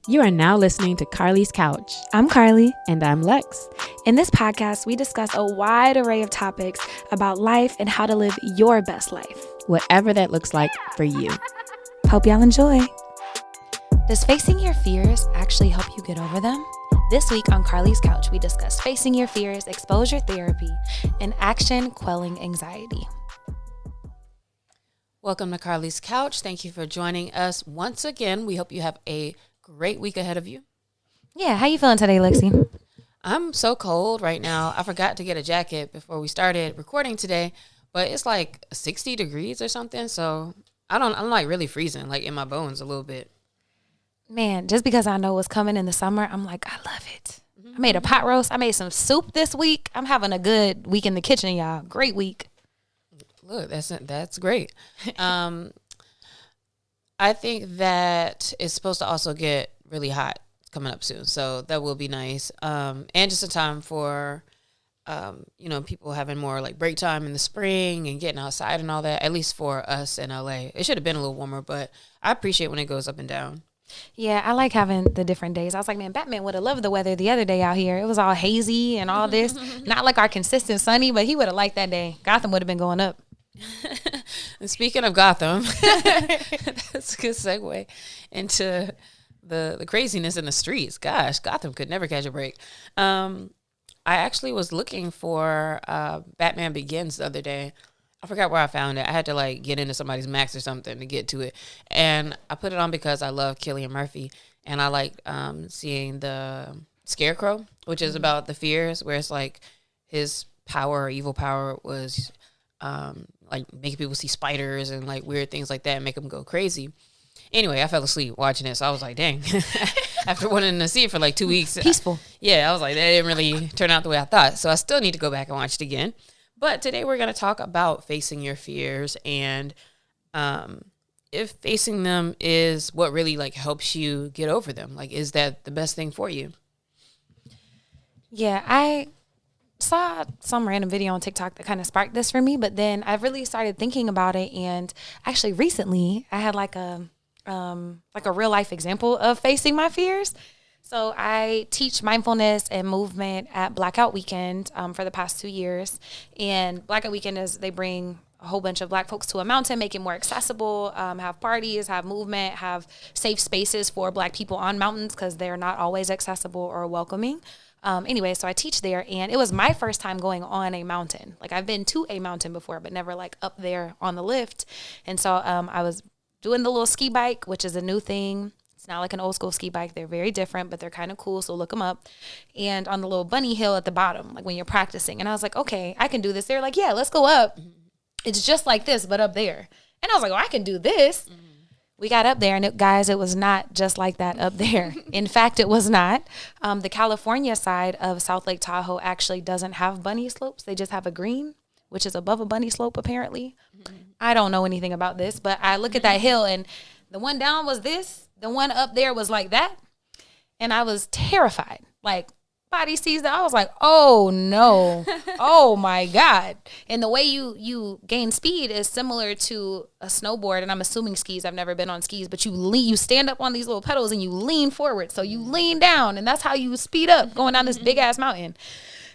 You are now listening to Carlie's Couch. I'm Carlie. And I'm Lex. In this podcast, we discuss a wide array of topics about life and how to live your best life. Whatever that looks like for you. Hope y'all enjoy. Does facing your fears actually help you get over them? This week on Carlie's Couch, we discuss facing your fears, exposure therapy, and action quelling anxiety. Welcome to Carlie's Couch. Thank you for joining us once again. We hope you have a great week ahead of you. Yeah, how you feeling today, Lexi? I'm so cold right now. I forgot to get a jacket before we started recording today, but it's like 60 degrees or something. So I'm like really freezing, like in my bones a little bit. Man, just because I know what's coming in the summer, I'm like, I love it. I made a pot roast. I made some soup this week. I'm having a good week in the kitchen, y'all. Great week. Look, that's great. I think that it's supposed to also get really hot coming up soon, so that will be nice. And just a time for, people having more like break time in the spring and getting outside and all that. At least for us in LA, it should have been a little warmer, but I appreciate when it goes up and down. Yeah, I like having the different days. I was like, man, Batman would have loved the weather the other day out here. It was all hazy and all this. Not like our consistent sunny, but he would have liked that day. Gotham would have been going up. And speaking of Gotham, that's a good segue into the craziness in the streets. Gosh, Gotham could never catch a break. I actually was looking for Batman Begins the other day. I forgot where I found it. I had to like get into somebody's Max or something to get to it. And I put it on because I love Cillian Murphy. And I like seeing the Scarecrow, which is about the fears, where it's like his power or evil power was like making people see spiders and like weird things like that and make them go crazy. Anyway, I fell asleep watching it, so I was like, dang. After wanting to see it for like 2 weeks. Peaceful. I was like, that didn't really turn out the way I thought. So I still need to go back and watch it again. But today we're going to talk about facing your fears and if facing them is what really like helps you get over them. Like, is that the best thing for you? Yeah, I saw some random video on TikTok that kind of sparked this for me, but then I really started thinking about it. And actually recently I had like a real life example of facing my fears. So I teach mindfulness and movement at Blackout Weekend for the past 2 years. And Blackout Weekend is they bring a whole bunch of Black folks to a mountain, make it more accessible, have parties, have movement, have safe spaces for Black people on mountains because they're not always accessible or welcoming. Anyway, so I teach there, and it was my first time going on a mountain. Like, I've been to a mountain before, but never like up there on the lift. And so I was doing the little ski bike, which is a new thing. It's not like an old school ski bike. They're very different, but they're kind of cool. So look them up. And on the little bunny hill at the bottom, like when you're practicing. And I was like, okay, I can do this. They're like, yeah, let's go up. It's just like this, but up there. And I was like, oh, I can do this. We got up there, and guys, it was not just like that up there. In fact, it was not. The California side of South Lake Tahoe actually doesn't have bunny slopes. They just have a green, which is above a bunny slope, apparently. I don't know anything about this, but I look at that hill, and the one down was this. The one up there was like that. And I was terrified. Like, body sees that. I was like, oh, no. Oh, my God. And the way you gain speed is similar to a snowboard. And I'm assuming skis. I've never been on skis. But you stand up on these little pedals and you lean forward. So you lean down. And that's how you speed up going down this big-ass mountain.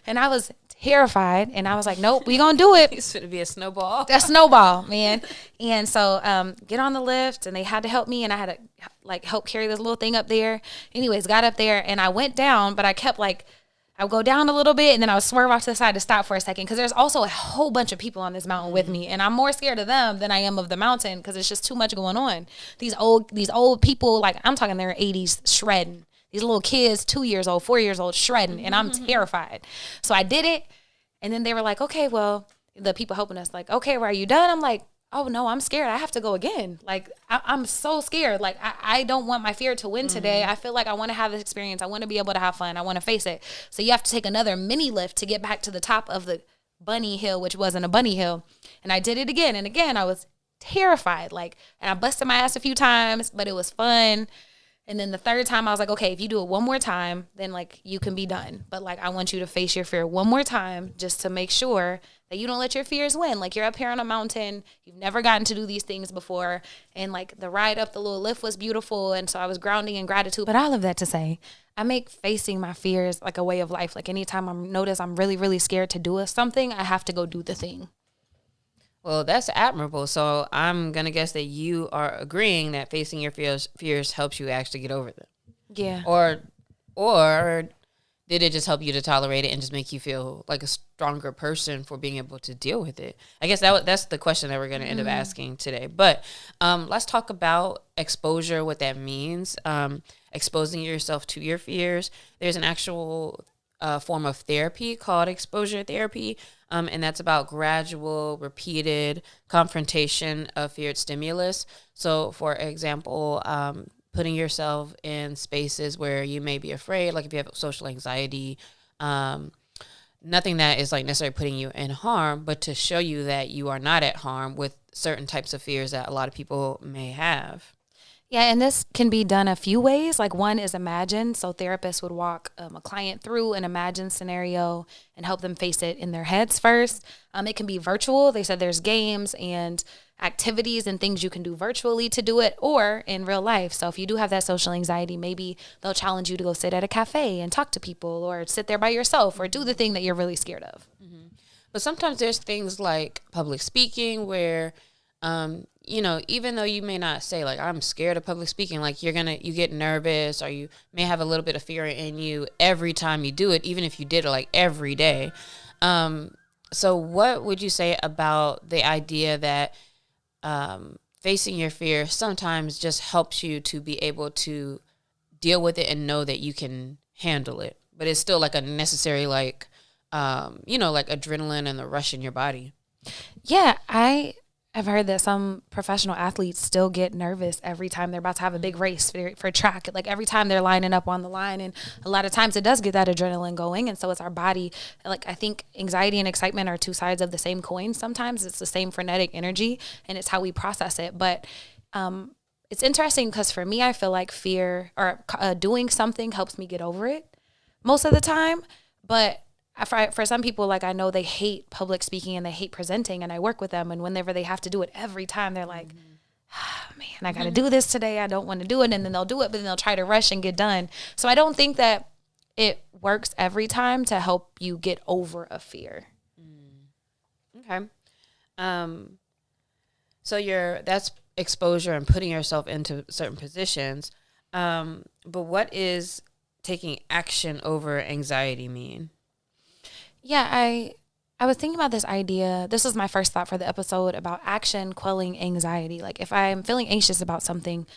And I was terrified. And I was like, nope, we gonna do it. It's going to be a snowball. A snowball, man. And so get on the lift. And they had to help me. And I had to like help carry this little thing up there. Anyways, got up there. And I went down. But I kept like, I would go down a little bit. And then I would swerve off to the side to stop for a second. Because there's also a whole bunch of people on this mountain with me. And I'm more scared of them than I am of the mountain. Because it's just too much going on. These old people, like I'm talking their 80s, shredding. These little kids, 2 years old, 4 years old, shredding. And I'm terrified. So I did it. And then they were like, okay, well, the people helping us, like, okay, well, are you done? I'm like, oh, no, I'm scared. I have to go again. Like, I'm so scared. Like, I don't want my fear to win today. I feel like I want to have this experience. I want to be able to have fun. I want to face it. So you have to take another mini lift to get back to the top of the bunny hill, which wasn't a bunny hill. And I did it again. And again, I was terrified. Like, and I busted my ass a few times, but it was fun. And then the third time I was like, okay, if you do it one more time, then like you can be done. But like, I want you to face your fear one more time just to make sure that you don't let your fears win. Like, you're up here on a mountain, you've never gotten to do these things before, and like the ride up the little lift was beautiful, and so I was grounding in gratitude. But all of that to say, I make facing my fears like a way of life. Like, anytime I'm really, really scared to do something, I have to go do the thing. Well, that's admirable. So I'm going to guess that you are agreeing that facing your fears helps you actually get over them. Yeah. Or did it just help you to tolerate it and just make you feel like a stronger person for being able to deal with it? I guess that's the question that we're going to end up asking today. But let's talk about exposure, what that means. Exposing yourself to your fears. There's an actual form of therapy called exposure therapy. And that's about gradual, repeated confrontation of feared stimulus. So, for example, putting yourself in spaces where you may be afraid, like if you have social anxiety, nothing that is like necessarily putting you in harm, but to show you that you are not at harm with certain types of fears that a lot of people may have. Yeah, and this can be done a few ways. Like, one is imagine. So therapists would walk a client through an imagined scenario and help them face it in their heads first. It can be virtual. They said there's games and activities and things you can do virtually to do it, or in real life. So if you do have that social anxiety, maybe they'll challenge you to go sit at a cafe and talk to people, or sit there by yourself, or do the thing that you're really scared of. Mm-hmm. But sometimes there's things like public speaking where even though you may not say like, I'm scared of public speaking, like you get nervous, or you may have a little bit of fear in you every time you do it, even if you did it like every day. So what would you say about the idea that facing your fear sometimes just helps you to be able to deal with it and know that you can handle it, but it's still like a necessary, like, like adrenaline and the rush in your body? Yeah, I've heard that some professional athletes still get nervous every time they're about to have a big race for track. Like, every time they're lining up on the line, and a lot of times it does get that adrenaline going. And so it's our body. Like, I think anxiety and excitement are two sides of the same coin. Sometimes it's the same frenetic energy, and it's how we process it. But it's interesting because for me, I feel like fear or doing something helps me get over it most of the time. But for some people, like, I know they hate public speaking and they hate presenting, and I work with them, and whenever they have to do it every time, they're like, man, I got to do this today. I don't want to do it. And then they'll do it, but then they'll try to rush and get done. So I don't think that it works every time to help you get over a fear. Okay. So that's exposure and putting yourself into certain positions. But what is taking action over anxiety mean? Yeah, I was thinking about this idea. This was my first thought for the episode about action quelling anxiety. Like, if I'm feeling anxious about something,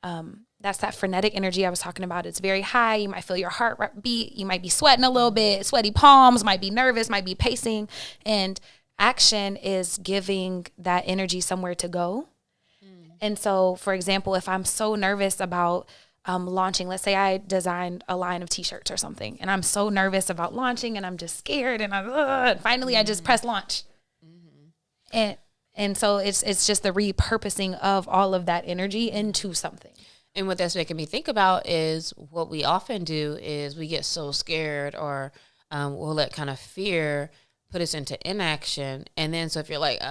that's that frenetic energy I was talking about. It's very high. You might feel your heart beat. You might be sweating a little bit, sweaty palms, might be nervous, might be pacing. And action is giving that energy somewhere to go. And so, for example, if I'm so nervous about launching, let's say I designed a line of t-shirts or something, and I'm so nervous about launching, and I'm just scared, and finally I just press launch. And so it's just the repurposing of all of that energy into something. And what that's making me think about is what we often do is we get so scared, or we'll let kind of fear put us into inaction. And then so if you're like, no,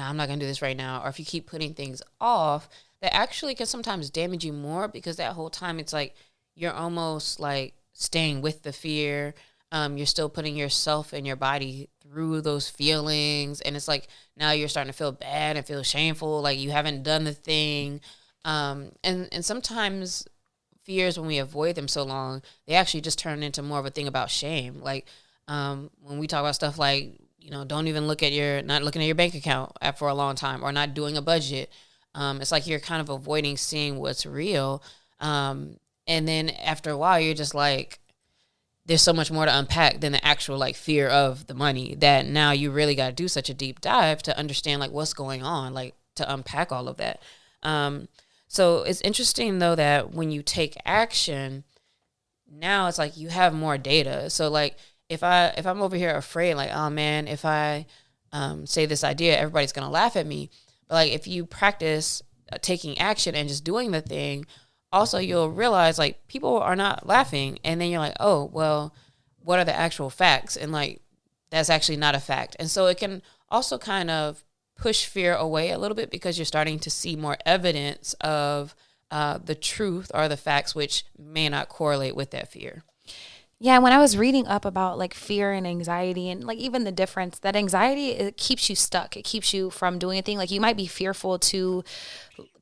I'm not going to do this right now, or if you keep putting things off, that actually can sometimes damage you more, because that whole time it's like you're almost like staying with the fear. You're still putting yourself and your body through those feelings. And it's like now you're starting to feel bad and feel shameful, like you haven't done the thing. And sometimes fears, when we avoid them so long, they actually just turn into more of a thing about shame. Like when we talk about stuff like, don't even not looking at your bank account for a long time, or not doing a budget. It's like you're kind of avoiding seeing what's real. And then after a while, you're just like, there's so much more to unpack than the actual like fear of the money, that now you really got to do such a deep dive to understand like what's going on, like to unpack all of that. So it's interesting though that when you take action, now it's like you have more data. So like if I'm over here afraid, like, oh man, if I say this idea, everybody's gonna laugh at me. But like if you practice taking action and just doing the thing, also you'll realize like people are not laughing, and then you're like, oh well, what are the actual facts? And like that's actually not a fact. And so it can also kind of push fear away a little bit because you're starting to see more evidence of the truth or the facts, which may not correlate with that fear. Yeah, when I was reading up about like fear and anxiety and like even the difference that anxiety, it keeps you stuck. It keeps you from doing a thing. Like you might be fearful to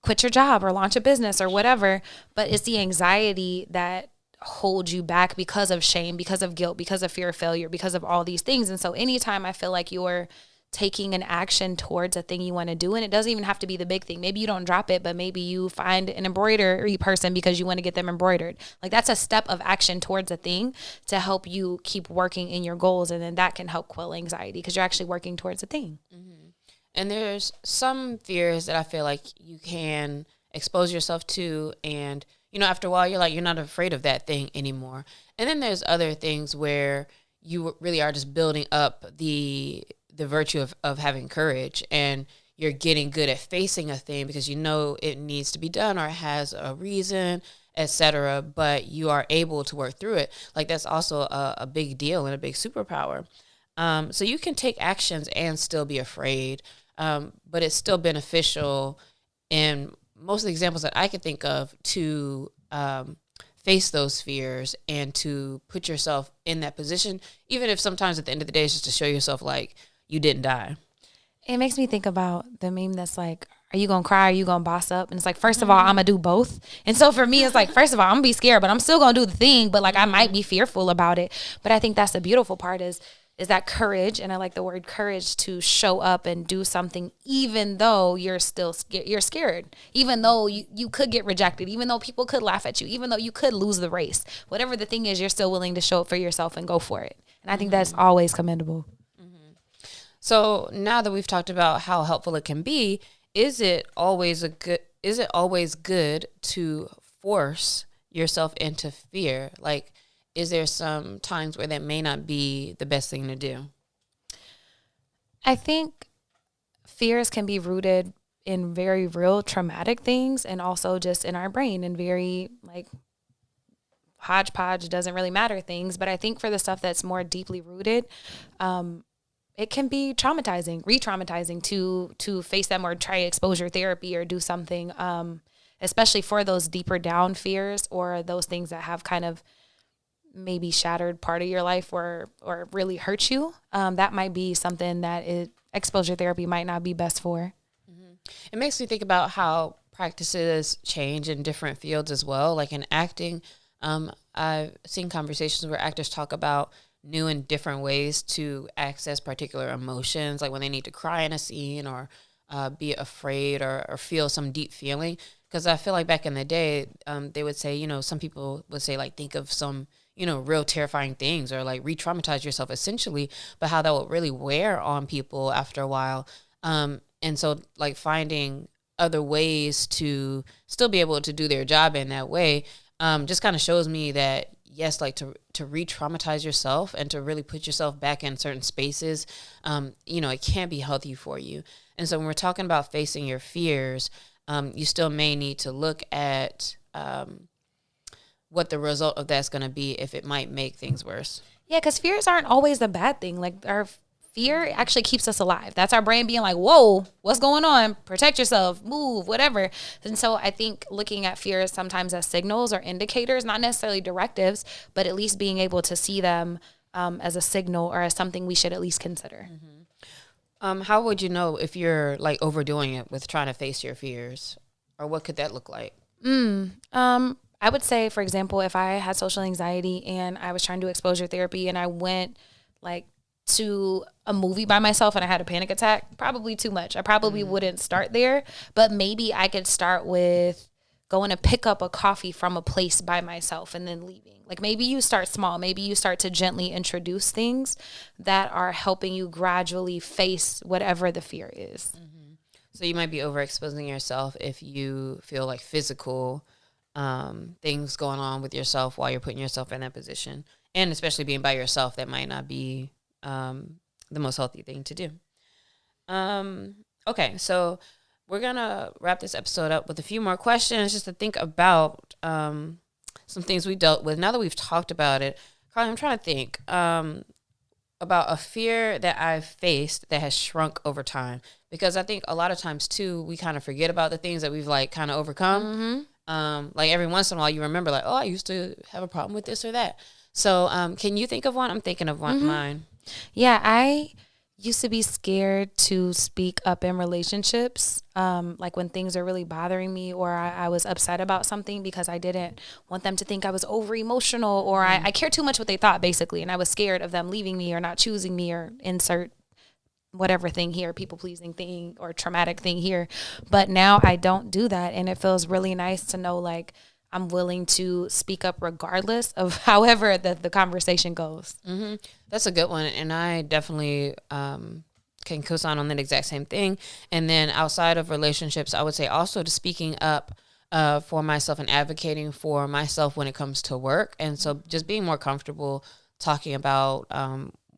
quit your job or launch a business or whatever, but it's the anxiety that holds you back because of shame, because of guilt, because of fear of failure, because of all these things. And so anytime I feel like you're taking an action towards a thing you want to do, and it doesn't even have to be the big thing. Maybe you don't drop it, but maybe you find an embroidery person because you want to get them embroidered. Like that's a step of action towards a thing to help you keep working in your goals. And then that can help quell anxiety because you're actually working towards a thing. Mm-hmm. And there's some fears that I feel like you can expose yourself to, and after a while you're not afraid of that thing anymore. And then there's other things where you really are just building up the virtue of having courage, and you're getting good at facing a thing because it needs to be done or it has a reason, etc. But you are able to work through it. Like that's also a big deal and a big superpower. So you can take actions and still be afraid, but it's still beneficial in most of the examples that I can think of to face those fears and to put yourself in that position, even if sometimes at the end of the day it's just to show yourself like you didn't die. It makes me think about the meme that's like, are you going to cry? Or are you going to boss up? And it's like, first of all, I'm going to do both. And so for me, it's like, first of all, I'm going to be scared, but I'm still going to do the thing. But like, I might be fearful about it. But I think that's the beautiful part is that courage. And I like the word courage to show up and do something, even though you're still you're scared, even though you could get rejected, even though people could laugh at you, even though you could lose the race, whatever the thing is, you're still willing to show up for yourself and go for it. And I think that's always commendable. So now that we've talked about how helpful it can be, is it always good to force yourself into fear? Like, is there some times where that may not be the best thing to do? I think fears can be rooted in very real traumatic things and also just in our brain and very like hodgepodge, doesn't really matter things. But I think for the stuff that's more deeply rooted, it can be traumatizing, re-traumatizing to face them or try exposure therapy or do something, especially for those deeper down fears or those things that have kind of maybe shattered part of your life or really hurt you. That might be something that exposure therapy might not be best for. Mm-hmm. It makes me think about how practices change in different fields as well. Like in acting, I've seen conversations where actors talk about new and different ways to access particular emotions, like when they need to cry in a scene or be afraid or feel some deep feeling. Because I feel like back in the day, they would say, some people would say, like, think of some, real terrifying things or like re-traumatize yourself essentially, but how that would really wear on people after a while. And so like finding other ways to still be able to do their job in that way just kind of shows me that yes, like to re-traumatize yourself and to really put yourself back in certain spaces, it can be healthy for you. And so when we're talking about facing your fears, you still may need to look at what the result of that's going to be if it might make things worse. Yeah, because fears aren't always a bad thing. Like our fear actually keeps us alive. That's our brain being like, whoa, what's going on? Protect yourself, move, whatever. And so I think looking at fears sometimes as signals or indicators, not necessarily directives, but at least being able to see them as a signal or as something we should at least consider. Mm-hmm. How would you know if you're like overdoing it with trying to face your fears? Or what could that look like? I would say, for example, if I had social anxiety and I was trying to do exposure therapy and I went like to a movie by myself and I had a panic attack, probably too much. I probably wouldn't start there, but maybe I could start with going to pick up a coffee from a place by myself and then leaving. Like maybe you start small. Maybe you start to gently introduce things that are helping you gradually face whatever the fear is. Mm-hmm. So you might be overexposing yourself if you feel like physical things going on with yourself while you're putting yourself in that position. And especially being by yourself, that might not be the most healthy thing to do. Okay, so we're going to wrap this episode up with a few more questions just to think about some things we dealt with. Now that we've talked about it, Carlie, I'm trying to think. about a fear that I've faced that has shrunk over time. Because I think a lot of times too, we kind of forget about the things that we've like kind of overcome. Like every once in a while you remember like, oh, I used to have a problem with this or that. So can you think of one? I'm thinking of one mine. Yeah, I used to be scared to speak up in relationships, like when things are really bothering me or I was upset about something because I didn't want them to think I was over emotional or I cared too much what they thought, basically. And I was scared of them leaving me or not choosing me or insert whatever thing here, people pleasing thing or traumatic thing here. But now I don't do that. And it feels really nice to know like I'm willing to speak up regardless of however the conversation goes. That's a good one. And I definitely can co-sign on that exact same thing. And then outside of relationships, I would say also to speaking up for myself and advocating for myself when it comes to work. And so just being more comfortable talking about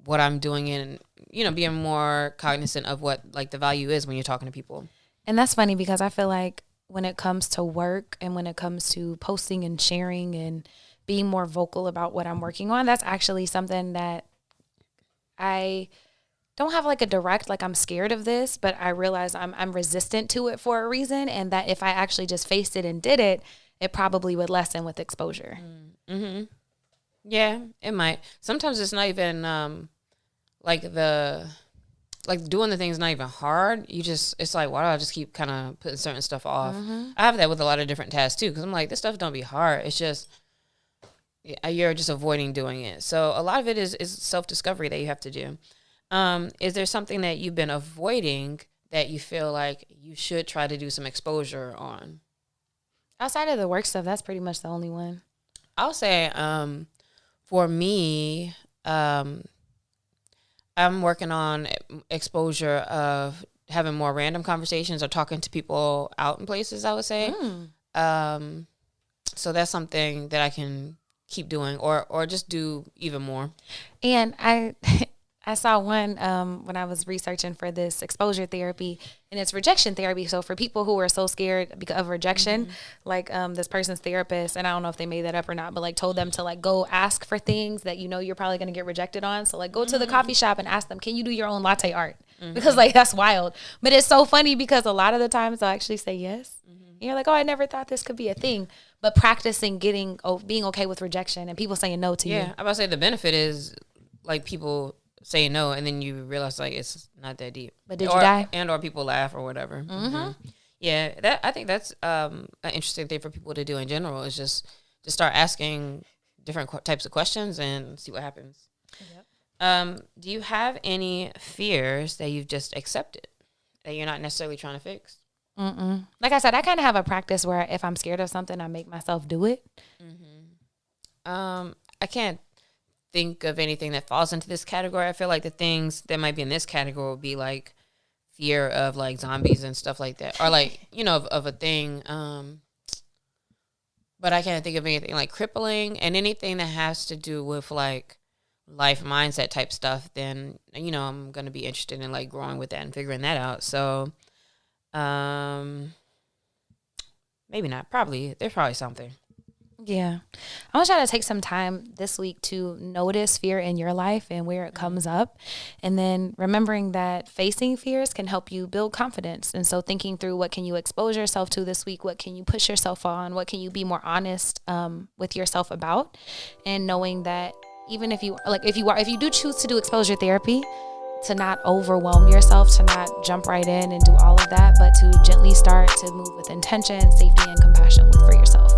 what I'm doing and, you know, being more cognizant of what like the value is when you're talking to people. And that's funny because I feel like when it comes to work and when it comes to posting and sharing and being more vocal about what I'm working on, that's actually something that I don't have like a direct, like I'm scared of this, but I realize I'm resistant to it for a reason. And that if I actually just faced it and did it, it probably would lessen with exposure. Yeah, it might. Sometimes it's not even like doing the thing's not even hard. It's like, why do I just keep kind of putting certain stuff off? I have that with a lot of different tasks too, because I'm like, this stuff don't be hard. It's just, you're just avoiding doing it. So a lot of it is self-discovery that you have to do. Is there something that you've been avoiding that you feel like you should try to do some exposure on? Outside of the work stuff, that's pretty much the only one. I'll say for me, I'm working on exposure of having more random conversations or talking to people out in places, I would say. So that's something that I can keep doing or just do even more. And I saw one when I was researching for this exposure therapy, and it's rejection therapy. So for people who are so scared of rejection, like this person's therapist, and I don't know if they made that up or not, but like told them to like go ask for things that you know you're probably going to get rejected on. So like go to the coffee shop and ask them, can you do your own latte art? Because like that's wild. But it's so funny because a lot of the times they'll actually say yes. And you're like, oh, I never thought this could be a thing. But practicing being okay with rejection and people saying no to you. Yeah, I was about to say the benefit is like people saying no, and then you realize like it's not that deep. But did you die? Or people laugh or whatever. Yeah, I think that's an interesting thing for people to do in general is just start asking different types of questions and see what happens. Do you have any fears that you've just accepted that you're not necessarily trying to fix? Like I said, I kind of have a practice where if I'm scared of something, I make myself do it. I can't think of anything that falls into this category. I feel like the things that might be in this category would be like fear of like zombies and stuff like that, or like, you know, of a thing. But I can't think of anything like crippling, and anything that has to do with like life mindset type stuff, then, you know, I'm going to be interested in like growing with that and figuring that out. So, maybe not. There's probably something. Yeah. I want y'all to take some time this week to notice fear in your life and where it comes up. And then remembering that facing fears can help you build confidence. And so thinking through what can you expose yourself to this week? What can you push yourself on? What can you be more honest with yourself about? And knowing that even if you do choose to do exposure therapy, to not overwhelm yourself, to not jump right in and do all of that, but to gently start to move with intention, safety, and compassion for yourself.